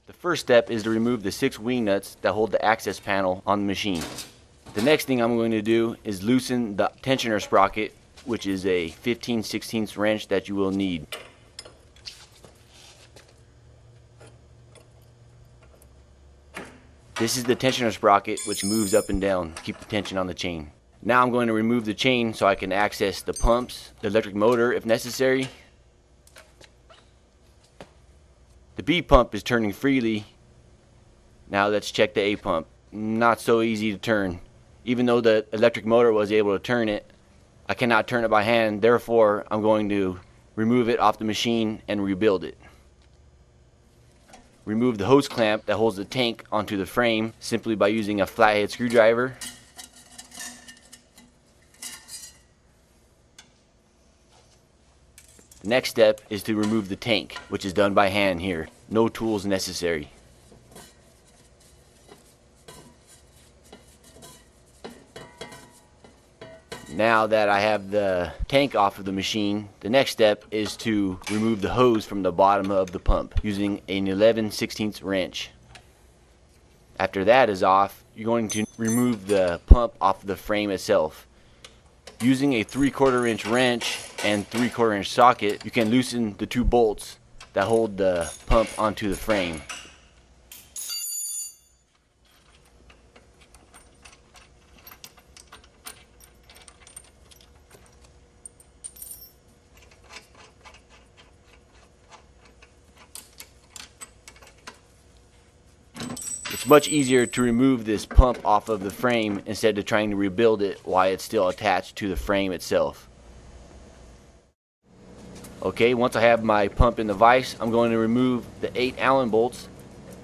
The first step is to remove the 6 wing nuts that hold the access panel on the machine. The next thing I'm going to do is loosen the tensioner sprocket, which is a 15/16 wrench that you will need. This is the tensioner sprocket, which moves up and down to keep the tension on the chain. Now I'm going to remove the chain so I can access the pumps, the electric motor if necessary. The B pump is turning freely. Now let's check the A pump. Not so easy to turn. Even though the electric motor was able to turn it, I cannot turn it by hand. Therefore, I'm going to remove it off the machine and rebuild it. Remove the hose clamp that holds the tank onto the frame simply by using a flathead screwdriver. The next step is to remove the tank, which is done by hand here. No tools necessary. Now that I have the tank off of the machine, the next step is to remove the hose from the bottom of the pump using an 11/16 wrench. After that is off, you're going to remove the pump off the frame itself. Using a 3/4 inch wrench and 3/4 inch socket, you can loosen the 2 bolts that hold the pump onto the frame. It's much easier to remove this pump off of the frame instead of trying to rebuild it while it's still attached to the frame itself. Okay, once I have my pump in the vise, I'm going to remove the 8 Allen bolts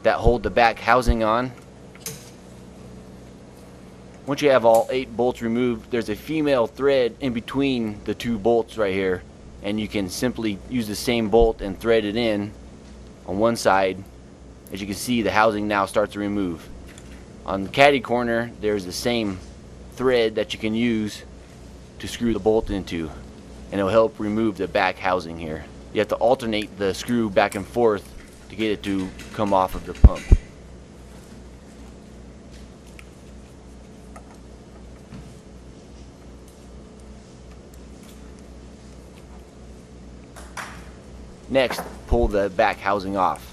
that hold the back housing on. Once you have all 8 bolts removed, there's a female thread in between the 2 bolts right here, and you can simply use the same bolt and thread it in on one side. As you can see, the housing now starts to remove. On the caddy corner, there's the same thread that you can use to screw the bolt into, and it'll help remove the back housing here. You have to alternate the screw back and forth to get it to come off of the pump. Next, pull the back housing off.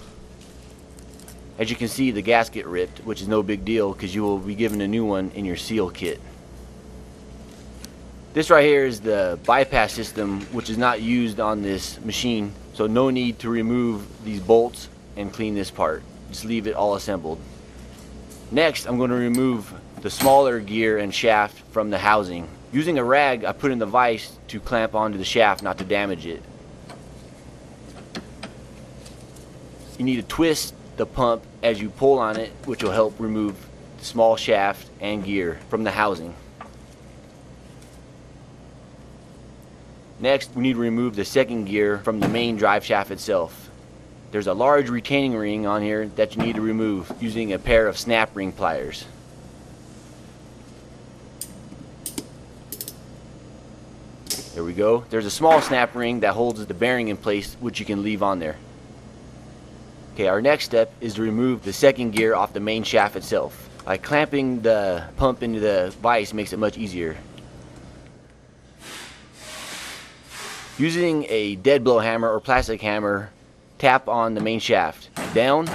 As you can see, the gasket ripped, which is no big deal because you will be given a new one in your seal kit. This right here is the bypass system, which is not used on this machine, so no need to remove these bolts and clean this part. Just leave it all assembled. Next, I'm going to remove the smaller gear and shaft from the housing. Using a rag, I put in the vise to clamp onto the shaft not to damage it. You need to twist the pump as you pull on it, which will help remove the small shaft and gear from the housing. Next, we need to remove the second gear from the main drive shaft itself. There's a large retaining ring on here that you need to remove using a pair of snap ring pliers. There we go. There's a small snap ring that holds the bearing in place, which you can leave on there. Okay, our next step is to remove the second gear off the main shaft itself. By clamping the pump into the vise makes it much easier. Using a dead blow hammer or plastic hammer, tap on the main shaft down,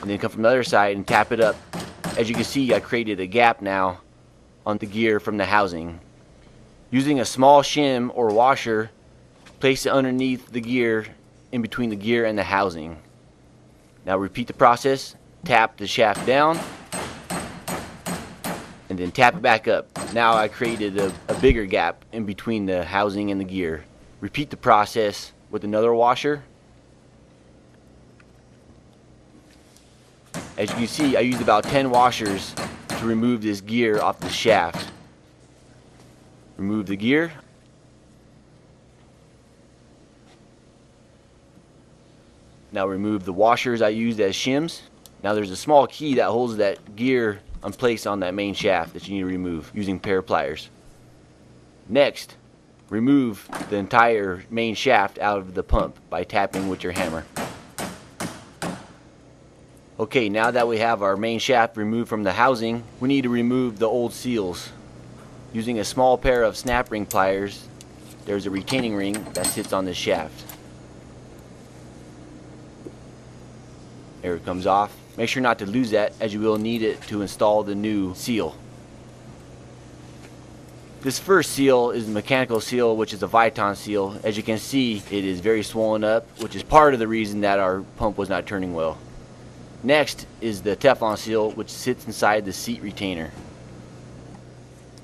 and then come from the other side and tap it up. As you can see, I created a gap now on the gear from the housing. Using a small shim or washer, place it underneath the gear, in between the gear and the housing. Now repeat the process. Tap the shaft down and then tap it back up. Now I created a bigger gap in between the housing and the gear. Repeat the process with another washer. As you can see, I used about 10 washers to remove this gear off the shaft. Remove the gear. Now remove the washers I used as shims. Now there's a small key that holds that gear in place on that main shaft that you need to remove using a pair of pliers. Next, remove the entire main shaft out of the pump by tapping with your hammer. Okay, now that we have our main shaft removed from the housing, we need to remove the old seals. Using a small pair of snap ring pliers, there's a retaining ring that sits on this shaft. There it comes off. Make sure not to lose that, as you will need it to install the new seal. This first seal is the mechanical seal, which is a Viton seal. As you can see, it is very swollen up, which is part of the reason that our pump was not turning well. Next is the Teflon seal, which sits inside the seat retainer.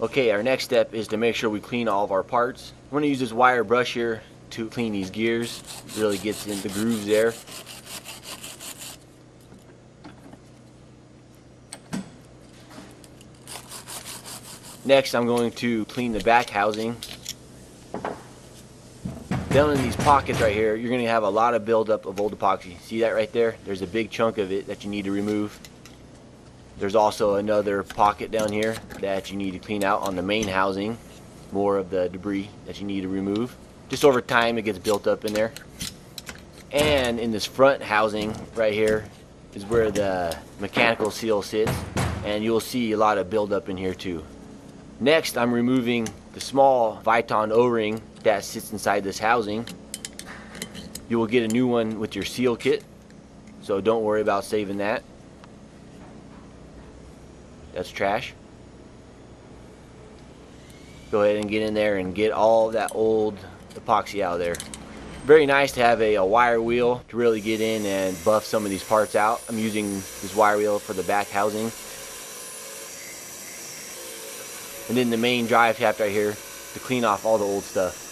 Okay, our next step is to make sure we clean all of our parts. I'm going to use this wire brush here to clean these gears. It really gets in the grooves there. Next, I'm going to clean the back housing. Down in these pockets right here, you're going to have a lot of buildup of old epoxy. See that right there? There's a big chunk of it that you need to remove. There's also another pocket down here that you need to clean out on the main housing. More of the debris that you need to remove. Just over time it gets built up in there. And in this front housing right here is where the mechanical seal sits, and you'll see a lot of buildup in here too. Next, I'm removing the small Viton O-ring that sits inside this housing. You will get a new one with your seal kit, so don't worry about saving that. That's trash. Go ahead and get in there and get all that old epoxy out of there. Very nice to have a wire wheel to really get in and buff some of these parts out. I'm using this wire wheel for the back housing. And then the main drive shaft right here to clean off all the old stuff.